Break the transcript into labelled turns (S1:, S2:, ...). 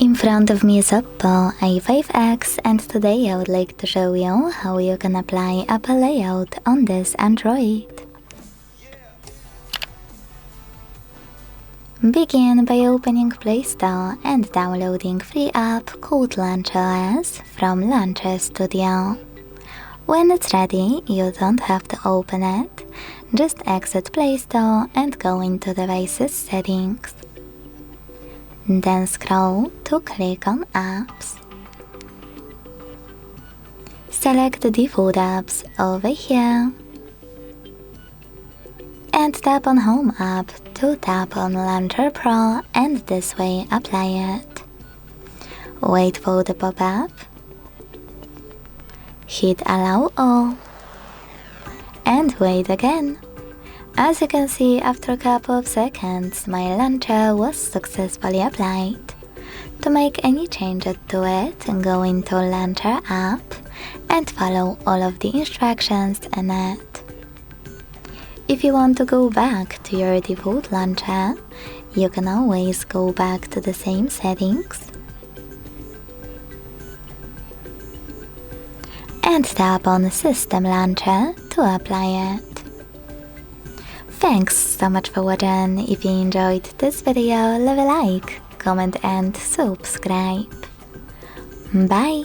S1: In front of me is OPPO A5x, and today I would like to show you how you can apply Apple layout on this Android. Begin by opening Play Store and downloading free app called LaunchOS from Launcher Studio. When it's ready, you don't have to open it, just exit Play Store and go into Devices Settings. Then scroll to click on Apps. Select the default apps over here and tap on Home app to tap on Launcher Pro and this way apply it. Wait for the pop-up. Hit Allow All and wait again. As you can see, after a couple of seconds, my launcher was successfully applied. To make any changes to it, go into Launcher app and follow all of the instructions in it. If you want to go back to your default launcher, you can always go back to the same settings and tap on System Launcher to apply it. Thanks so much for watching. If you enjoyed this video, leave a like, comment and subscribe. Bye!